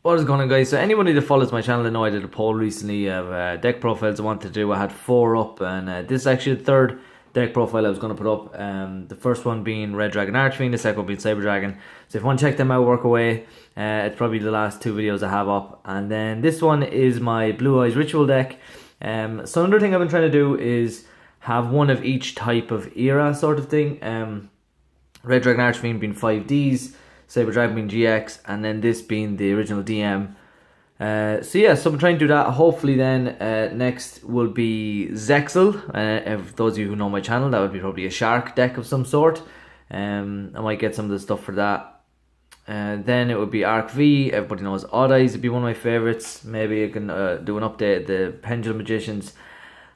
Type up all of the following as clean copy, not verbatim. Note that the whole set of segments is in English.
What is going on, guys? So anybody that follows my channel, I know I did a poll recently of deck profiles I wanted to do. I had 4 up, and this is actually the third deck profile I was going to put up. The first one being Red Dragon Archfiend, the second one being Cyber Dragon. So if you want to check them out, work away. It's probably the last 2 videos I have up. And then this one is my Blue Eyes Ritual deck. So another thing I've been trying to do is have one of each type of era sort of thing. Red Dragon Archfiend being 5Ds, Cyber Dragon being GX, and then this being the original DM. So I'm trying to do that. Hopefully then next will be Zexal. If those of you who know my channel, that would be probably a shark deck of some sort. I might get some of the stuff for that. Then it would be Arc V. Everybody knows Odd Eyes would be one of my favourites. Maybe I can do an update of the Pendulum Magicians.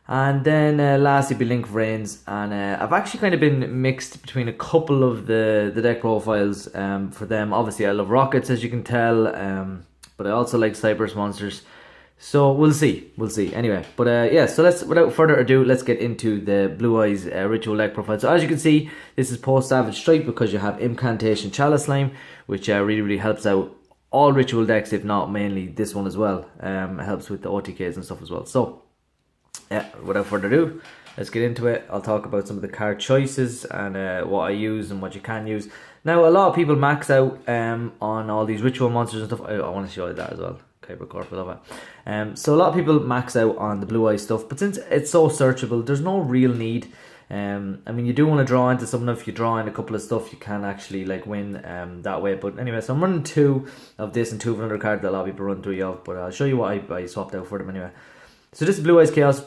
And then lastly be Link of Reigns, and I've actually kind of been mixed between a couple of the deck profiles for them. Obviously I love Rockets, as you can tell, but I also like Cypress Monsters, so we'll see. Anyway, but yeah, so without further ado, let's get into the Blue Eyes Ritual deck profile. So as you can see, this is post Savage Strike because you have Incantation Chalice Slime, which really helps out all Ritual decks, if not mainly this one as well. It helps with the OTKs and stuff as well. So yeah, without further ado, let's get into it. I'll talk about some of the card choices and what I use and what you can use. Now, a lot of people max out on all these ritual monsters and stuff. I want to show you that as well. Kyber Corp, I love it. So a lot of people max out on the Blue Eye stuff, but since it's so searchable, there's no real need. I mean, you do want to draw into something. If you draw in a couple of stuff, you can actually like win that way. But anyway, so I'm running 2 of this and 2 of another card that a lot of people run 3 of, but I'll show you what I swapped out for them anyway. So this is Blue Eyes Chaos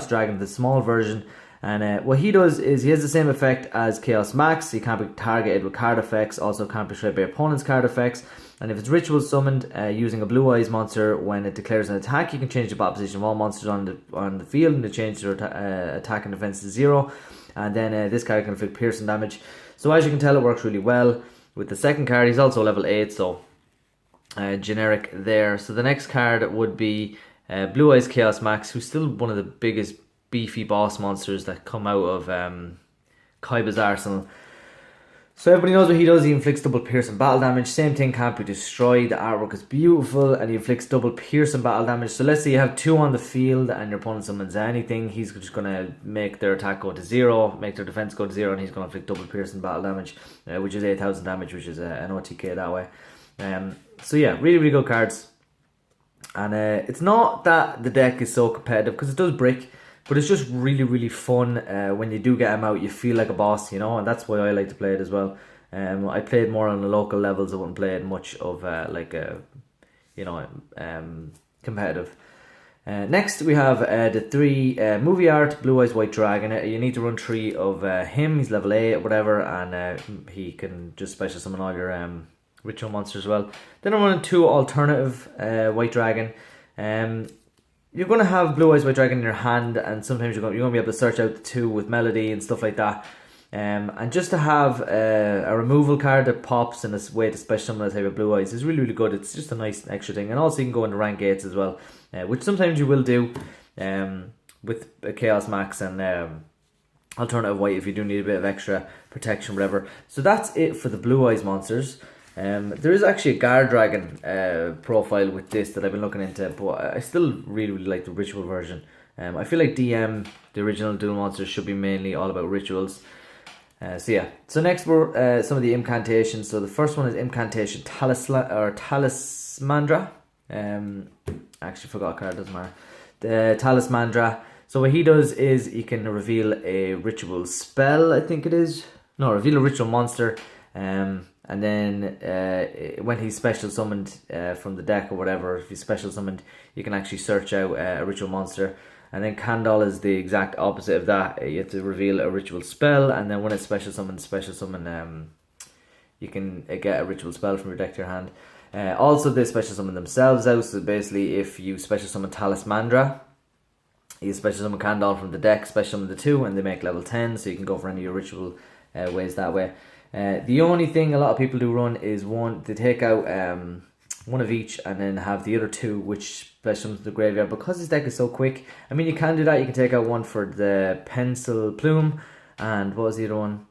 Dragon, the small version, and what he does is he has the same effect as Chaos Max. He can't be targeted with card effects, also can't be destroyed by opponent's card effects, and if it's ritual summoned using a Blue Eyes monster, when it declares an attack, you can change the bot position of all monsters on the field and to change their attack and defense to 0, and then this card can inflict piercing damage. So as you can tell, it works really well. With the second card, he's also level 8, so generic there. So the next card would be Blue Eyes Chaos Max, who's still one of the biggest beefy boss monsters that come out of Kaiba's arsenal. So everybody knows what he does. He inflicts double piercing battle damage. Same thing, can't be destroyed. The artwork is beautiful, and he inflicts double piercing battle damage. So let's say you have 2 on the field and your opponent summons anything, he's just going to make their attack go to 0, make their defense go to 0, and he's going to inflict double piercing battle damage, which is 8,000 damage, which is an OTK that way. So yeah, really, really good cards. And it's not that the deck is so competitive, because it does brick, but it's just really, really fun. When you do get him out, you feel like a boss, you know, and that's why I like to play it as well. I played more on the local levels. I wouldn't play it much of competitive. Next we have the 3 movie art Blue Eyes White Dragon. You need to run 3 of him. He's level 8 or whatever, and he can just special summon all your ritual monsters as well. Then I'm running 2 alternative White Dragon. You're going to have Blue Eyes White Dragon in your hand, and sometimes you're going to be able to search out the 2 with Melody and stuff like that. And just to have a removal card that pops in a way to special summon a type of Blue Eyes is really, really good. It's just a nice extra thing. And also you can go into rank 8s as well, which sometimes you will do with a Chaos Max and alternative White if you do need a bit of extra protection, whatever. So that's it for the Blue Eyes monsters. There is actually a Guard Dragon profile with this that I've been looking into, but I still really, really like the ritual version. I feel like DM, the original Duel Monsters, should be mainly all about rituals. So yeah, so next were some of the Incantations. So the first one is Incantation Talismandra. I actually forgot a card, doesn't matter. The Talismandra. So what he does is he can reveal a ritual spell, I think it is. No, reveal a ritual monster. And then when he's special summoned from the deck or whatever, if he's special summoned, you can actually search out a ritual monster. And then Kandal is the exact opposite of that. You have to reveal a ritual spell, and then when it's special summon, you can get a ritual spell from your deck to your hand. Also, they special summon themselves out. So basically, if you special summon Talismandra, you special summon Kandal from the deck, special summon the 2, and they make level 10. So you can go for any of your ritual ways that way. The only thing a lot of people do run is they take out one of each and then have the other 2 which special summons the graveyard, because this deck is so quick. I mean, you can do that. You can take out one for the Pencil Plume, and what was the other one?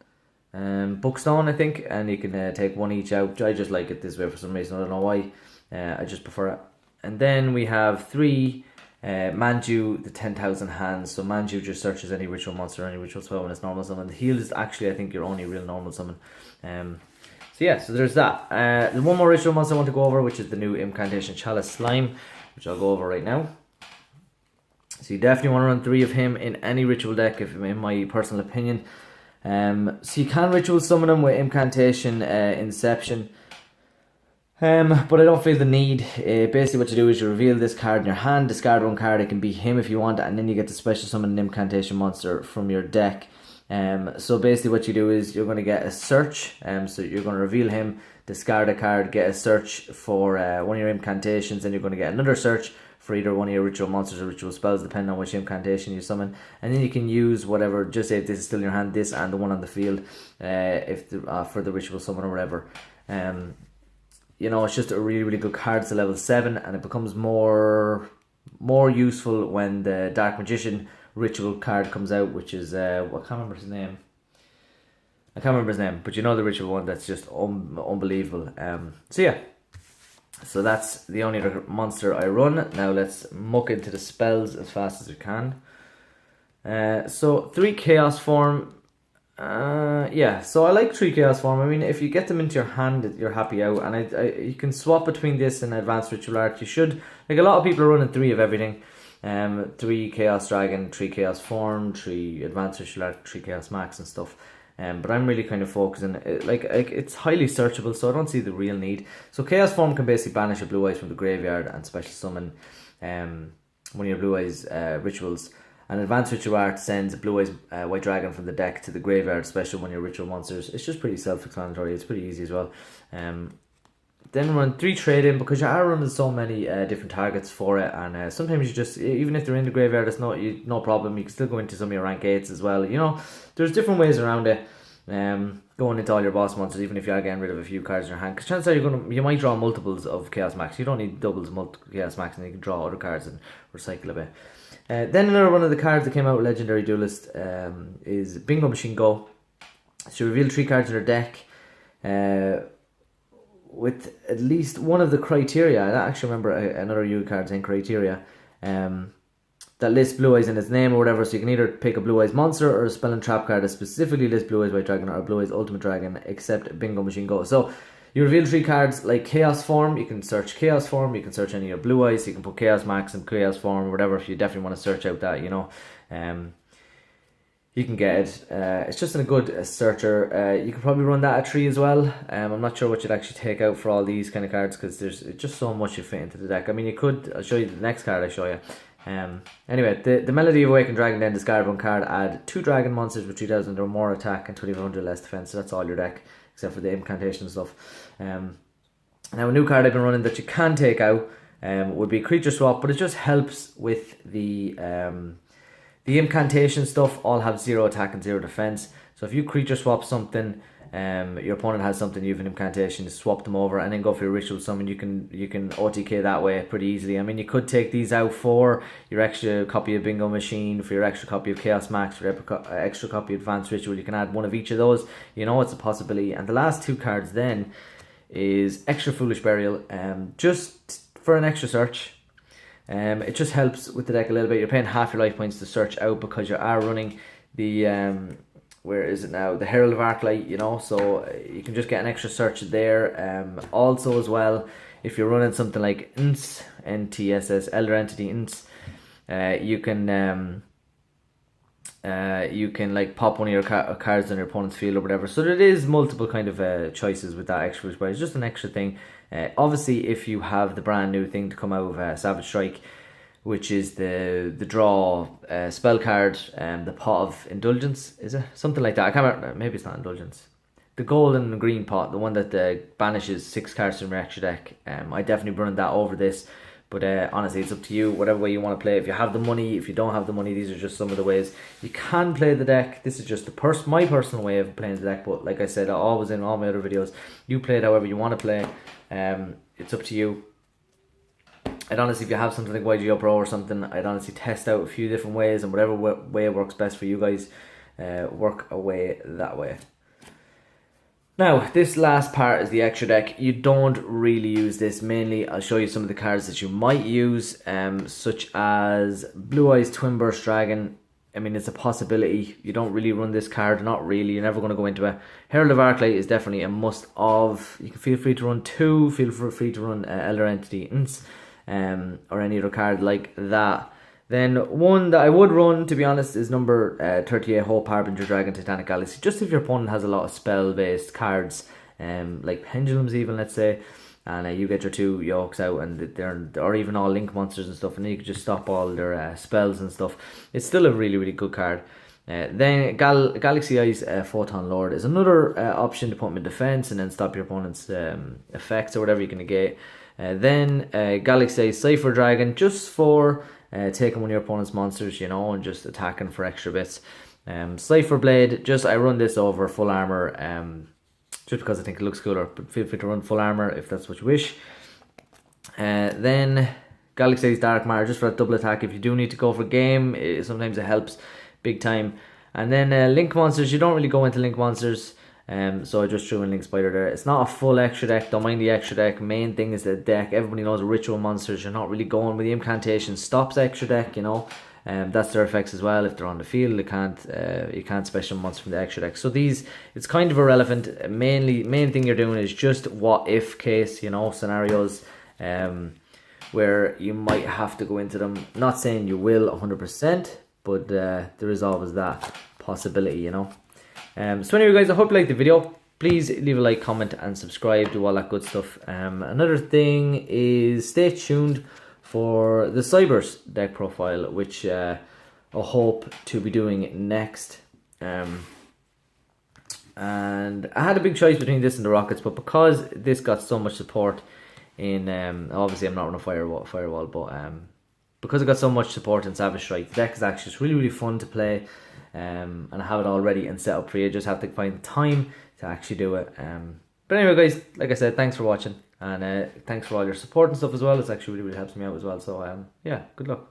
Bookstone, I think, and you can take one each out. I just like it this way for some reason. I don't know why. I just prefer it. And then we have 3 Manju, the 10,000 hands. So Manju just searches any ritual monster, any ritual spell when it's normal summon. The heal is actually, I think, your only real normal summon. So yeah, so there's that. There's one more ritual monster I want to go over, which is the new Incantation Chalice Slime, which I'll go over right now. So you definitely want to run 3 of him in any ritual deck, if in my personal opinion. So you can ritual summon him with Incantation Inception. But I don't feel the need. Basically what you do is you reveal this card in your hand, discard 1 card, it can be him if you want, and then you get to special summon an Incantation monster from your deck. So basically what you do is you're going to get a search, so you're going to reveal him, discard a card, get a search for one of your incantations, and you're going to get another search for either one of your ritual monsters or ritual spells, depending on which incantation you summon. And then you can use whatever, just say if this is still in your hand, this and the one on the field, for the ritual summon or whatever. You know, it's just a really, really good card. It's a level 7, and it becomes more useful when the Dark Magician ritual card comes out, which is, I can't remember his name. But you know the ritual one that's just unbelievable. So yeah. So that's the only other monster I run. Now let's muck into the spells as fast as we can. So 3 Chaos Form. Yeah, so I like 3 Chaos Form. I mean, if you get them into your hand, you're happy out. And you can swap between this and Advanced Ritual Art. You should. Like, a lot of people are running 3 of everything. 3 Chaos Dragon, 3 Chaos Form, 3 Advanced Ritual Art, 3 Chaos Max and stuff. But I'm really kind of focusing, like it's highly searchable, so I don't see the real need. So Chaos Form can basically banish a Blue Eyes from the graveyard and special summon one of your Blue Eyes rituals. And Advanced Ritual Art sends a Blue Eyes White Dragon from the deck to the graveyard, special one of your ritual monsters. It's just pretty self-explanatory, it's pretty easy as well. Then run 3 trade-in, because you are running so many different targets for it, and sometimes you just, even if they're in the graveyard, it's no problem. You can still go into some of your rank 8s as well. You know, there's different ways around it. Going into all your boss monsters, even if you are getting rid of a few cards in your hand, because chances are you might draw multiples of Chaos Max. You don't need doubles of Chaos Max, and you can draw other cards and recycle a bit. Then another one of the cards that came out with Legendary Duelist is Bingo Machine Go. So you reveal 3 cards in your deck with at least one of the criteria. I actually remember another U card saying criteria that lists Blue Eyes in its name or whatever. So you can either pick a Blue Eyes monster or a spell and trap card that specifically lists Blue Eyes White Dragon or Blue Eyes Ultimate Dragon, except Bingo Machine Go. So you reveal 3 cards like Chaos Form. You can search Chaos Form. You can search any of your Blue Eyes. You can put Chaos Max and Chaos Form or whatever if you definitely want to search out that, you know. You can get it. It's just a good searcher. You can probably run that at 3 as well. I'm not sure what you'd actually take out for all these kind of cards, because there's just so much you fit into the deck. I mean, you could. I'll show you the next card I show you. Anyway, the Melody of Awakened Dragon, then discard 1 card, add 2 dragon monsters with 3,000 or more attack and 2,500 less defense. So that's all your deck, except for the incantation stuff. Now a new card I've been running that you can take out would be Creature Swap, but it just helps with the incantation stuff. All have 0 attack and 0 defense. So if you creature swap something, your opponent has something, you have an incantation, to swap them over and then go for your ritual summon. You can OTK that way pretty easily. I mean, you could take these out for your extra copy of Bingo Machine, for your extra copy of Chaos Max, for your extra copy of Advanced Ritual. You can add one of each of those. You know, it's a possibility. And the last 2 cards then is Extra Foolish Burial, just for an extra search. It just helps with the deck a little bit. You're paying half your life points to search out, because you are running the where is it now? The Herald of Arclight, you know, so you can just get an extra search there. Also as well, if you're running something like INTS, NTSS, Elder Entity INTS, you can like pop one of your cards on your opponent's field or whatever. So there is multiple kind of choices with that extra, but it's just an extra thing. Obviously, if you have the brand new thing to come out of Savage Strike, which is the draw spell card, the Pot of Indulgence, is it? Something like that. I can't remember. Maybe it's not Indulgence. The golden and green pot, the one that banishes 6 cards from your extra deck. I definitely run that over this. But honestly, it's up to you, whatever way you want to play. If you have the money, if you don't have the money, these are just some of the ways you can play the deck. This is just my personal way of playing the deck. But like I said, always in all my other videos, you play it however you want to play. It's up to you. I'd honestly, if you have something like YGO Pro or something, I'd honestly test out a few different ways, and whatever way works best for you guys, work away that way. Now, this last part is the extra deck. You don't really use this. Mainly, I'll show you some of the cards that you might use, such as Blue Eyes Twin Burst Dragon. I mean, it's a possibility. You don't really run this card, not really. You're never going to go into it. Herald of Arclight is definitely a must-of. You can feel free to run 2, feel free to run Elder Entity Ints, or any other card like that. Then one that I would run, to be honest, is number 38, Hope Harbinger Dragon Titanic Galaxy. Just if your opponent has a lot of spell-based cards, like Pendulums even, let's say, and you get your 2 yokes out, and they're, or even all link monsters and stuff, and then you can just stop all their spells and stuff. It's still a really, really good card. Then Galaxy Eyes Photon Lord is another option to put them in defense and then stop your opponent's effects or whatever you can negate. Then Galaxy Eyes Cypher Dragon, just for taking one of your opponent's monsters, and just attacking for extra bits. Cypher Blade, I run this over full armor, just because I think it looks cooler, but feel free to run full armor if that's what you wish. Then Galaxy Eyes Dark Matter, just for a double attack if you do need to go for game. Sometimes it helps big time. And then Link Monsters, you don't really go into Link Monsters, so I just threw in Link Spider there. It's not a full extra deck, don't mind the extra deck. Main thing is the deck. Everybody knows Ritual Monsters, you're not really going with the Incantations. Stops extra deck, that's their effects as well. If they're on the field, you can't special monster from the extra deck. So these, it's kind of irrelevant. Main thing you're doing is just what if case, scenarios where you might have to go into them. Not saying you will 100%, but there is always that possibility, So anyway, guys, I hope you liked the video. Please leave a like, comment, and subscribe, do all that good stuff. Another thing is stay tuned for the Cybers deck profile, which I hope to be doing next. And I had a big choice between this and the Rockets, but because this got so much support in, obviously I'm not running Firewall, but because it got so much support in Savage Strike, the deck is actually just really, really fun to play. And I have it all ready and set up for you. Just have to find the time to actually do it. But anyway, guys, like I said, thanks for watching, and thanks for all your support and stuff as well. It's actually really, really helps me out as well. So yeah, good luck.